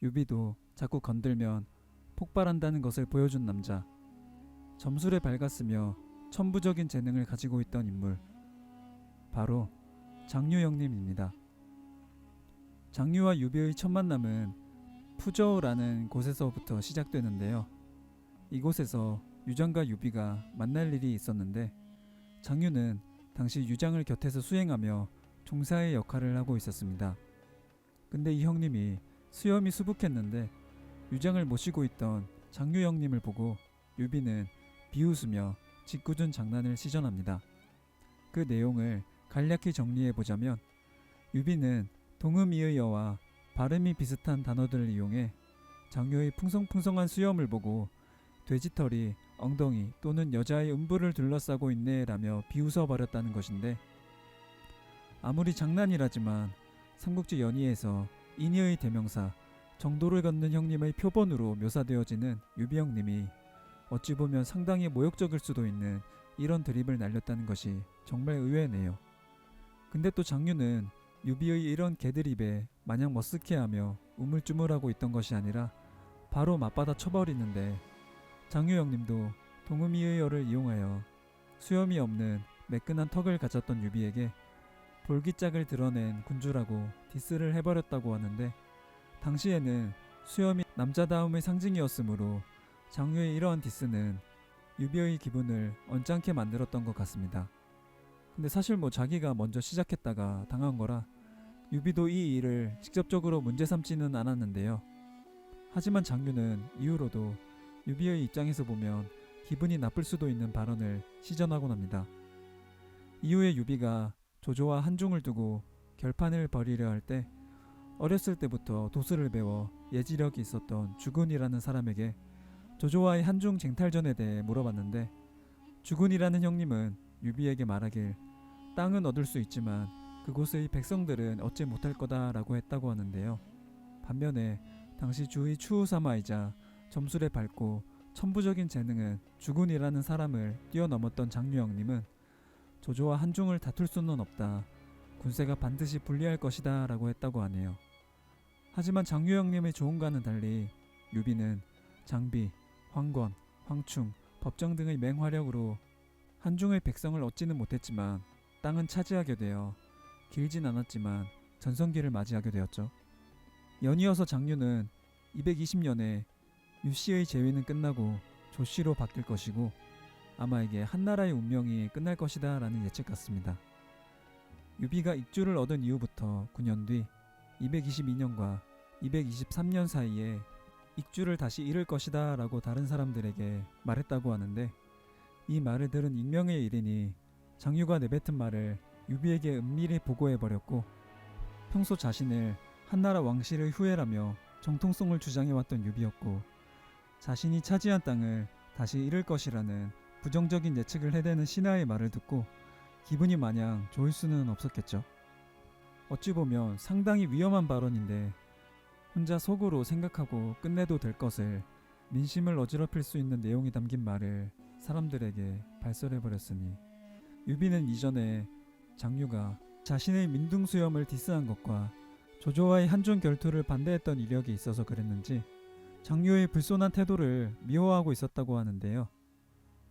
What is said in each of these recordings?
유비도 자꾸 건들면 폭발한다는 것을 보여준 남자. 점술에 밝았으며 천부적인 재능을 가지고 있던 인물. 바로 장유영님입니다. 장유와 유비의 첫 만남은 푸저우라는 곳에서부터 시작되는데요. 이곳에서 유장과 유비가 만날 일이 있었는데 장유는 당시 유장을 곁에서 수행하며 종사의 역할을 하고 있었습니다. 근데 이 형님이 수염이 수북했는데 유장을 모시고 있던 장유 형님을 보고 유비는 비웃으며 짓궂은 장난을 시전합니다. 그 내용을 간략히 정리해보자면 유비는 동음이의어와 발음이 비슷한 단어들을 이용해 장유의 풍성풍성한 수염을 보고 돼지털이 엉덩이 또는 여자의 음부를 둘러싸고 있네 라며 비웃어버렸다는 것인데, 아무리 장난이라지만 삼국지 연의에서 인의의 대명사 정도를 걷는 형님의 표본으로 묘사되어지는 유비 형님이 어찌 보면 상당히 모욕적일 수도 있는 이런 드립을 날렸다는 것이 정말 의외네요. 근데 또 장유는 유비의 이런 개드립에 마냥 머쓱해하며 우물쭈물하고 있던 것이 아니라 바로 맞받아 쳐버리는데, 장유 형님도 동음이의어를 이용하여 수염이 없는 매끈한 턱을 가졌던 유비에게 볼기짝을 드러낸 군주라고 디스를 해버렸다고 하는데, 당시에는 수염이 남자다움의 상징이었으므로 장유의 이러한 디스는 유비의 기분을 언짢게 만들었던 것 같습니다. 근데 사실 자기가 먼저 시작했다가 당한 거라 유비도 이 일을 직접적으로 문제 삼지는 않았는데요. 하지만 장유는 이후로도 유비의 입장에서 보면 기분이 나쁠 수도 있는 발언을 시전하곤 합니다. 이후에 유비가 조조와 한중을 두고 결판을 벌이려 할 때 어렸을 때부터 도술을 배워 예지력이 있었던 주군이라는 사람에게 조조와의 한중 쟁탈전에 대해 물어봤는데, 주군이라는 형님은 유비에게 말하길 땅은 얻을 수 있지만 그곳의 백성들은 얻지 못할 거다 라고 했다고 하는데요. 반면에 당시 주의 추후사마이자 점술에 밝고 천부적인 재능은 주군이라는 사람을 뛰어넘었던 장유 형님은 조조와 한중을 다툴 수는 없다, 군세가 반드시 분리할 것이다 라고 했다고 하네요. 하지만 장유 형님의 조언과는 달리 유비는 장비, 황권, 황충, 법정 등의 맹활약으로 한중의 백성을 얻지는 못했지만 땅은 차지하게 되어 길진 않았지만 전성기를 맞이하게 되었죠. 연이어서 장유는 220년에 유씨의 재위는 끝나고 조씨로 바뀔 것이고 아마 이게 한나라의 운명이 끝날 것이다 라는 예측 같습니다. 유비가 익주를 얻은 이후부터 9년 뒤 222년과 223년 사이에 익주를 다시 잃을 것이다 라고 다른 사람들에게 말했다고 하는데, 이 말을 들은 익명의 일인이 장유가 내뱉은 말을 유비에게 은밀히 보고해버렸고, 평소 자신을 한나라 왕실의 후예라며 정통성을 주장해왔던 유비였고 자신이 차지한 땅을 다시 잃을 것이라는 부정적인 예측을 해대는 신하의 말을 듣고 기분이 마냥 좋을 수는 없었겠죠. 어찌 보면 상당히 위험한 발언인데 혼자 속으로 생각하고 끝내도 될 것을 민심을 어지럽힐 수 있는 내용이 담긴 말을 사람들에게 발설해버렸으니, 유비는 이전에 장유가 자신의 민둥수염을 디스한 것과 조조와의 한중 결투를 반대했던 이력이 있어서 그랬는지 장유의 불손한 태도를 미워하고 있었다고 하는데요.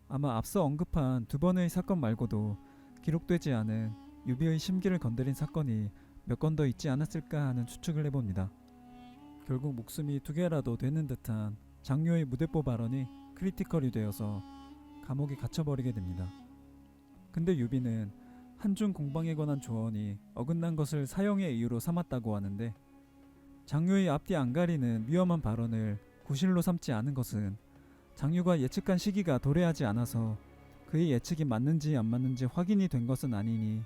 아마 앞서 언급한 두 번의 사건 말고도 기록되지 않은 유비의 심기를 건드린 사건이 몇 건 더 있지 않았을까 하는 추측을 해봅니다. 결국 목숨이 두 개라도 되는 듯한 장유의 무대뽀 발언이 크리티컬이 되어서 감옥에 갇혀버리게 됩니다. 근데 유비는 한중 공방에 관한 조언이 어긋난 것을 사형의 이유로 삼았다고 하는데, 장유의 앞뒤 안 가리는 위험한 발언을 구실로 삼지 않은 것은 장유가 예측한 시기가 도래하지 않아서 그의 예측이 맞는지 안 맞는지 확인이 된 것은 아니니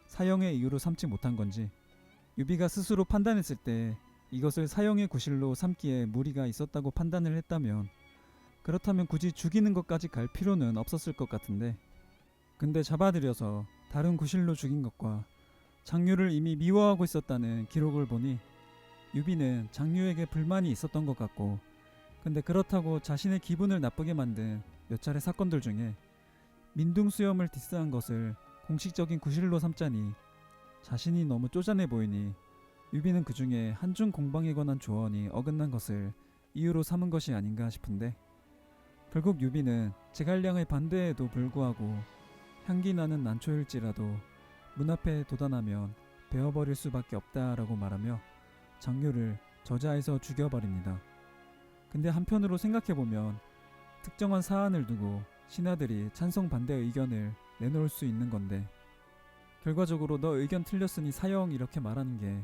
사형의 이유로 삼지 못한 건지, 유비가 스스로 판단했을 때 이것을 사형의 구실로 삼기에 무리가 있었다고 판단을 했다면 그렇다면 굳이 죽이는 것까지 갈 필요는 없었을 것 같은데, 근데 잡아들여서 다른 구실로 죽인 것과 장유를 이미 미워하고 있었다는 기록을 보니 유비는 장유에게 불만이 있었던 것 같고, 근데 그렇다고 자신의 기분을 나쁘게 만든 몇 차례 사건들 중에 민둥수염을 디스한 것을 공식적인 구실로 삼자니 자신이 너무 쪼잔해 보이니 유비는 그 중에 한중 공방에 관한 조언이 어긋난 것을 이유로 삼은 것이 아닌가 싶은데, 결국 유비는 제갈량의 반대에도 불구하고 향기 나는 난초일지라도 문 앞에 도단하면 베어버릴 수밖에 없다라고 말하며 장유를 저자에서 죽여버립니다. 근데 한편으로 생각해보면 특정한 사안을 두고 신하들이 찬성 반대 의견을 내놓을 수 있는 건데, 결과적으로 너 의견 틀렸으니 사형 이렇게 말하는 게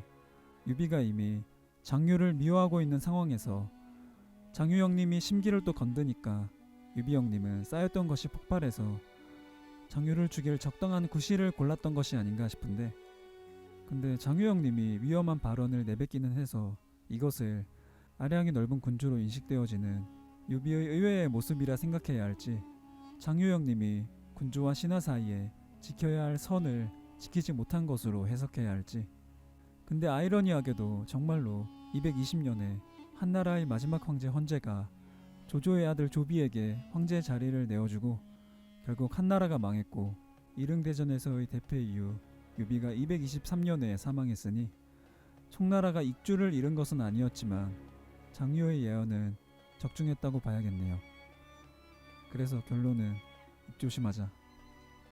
유비가 이미 장유를 미워하고 있는 상황에서 장유 형님이 심기를 또 건드니까 유비 형님은 쌓였던 것이 폭발해서 장유를 죽일 적당한 구실을 골랐던 것이 아닌가 싶은데, 근데 장유 형님이 위험한 발언을 내뱉기는 해서 이것을 아량이 넓은 군주로 인식되어지는 유비의 의외의 모습이라 생각해야 할지, 장유 형님이 군주와 신하 사이에 지켜야 할 선을 지키지 못한 것으로 해석해야 할지. 근데 아이러니하게도 정말로 220년에 한나라의 마지막 황제 헌제가 조조의 아들 조비에게 황제 자리를 내어주고 결국 한나라가 망했고, 이릉대전에서의 대패 이후 유비가 223년에 사망했으니 총나라가 익주를 잃은 것은 아니었지만 장유의 예언은 적중했다고 봐야겠네요. 그래서 결론은 조심하자.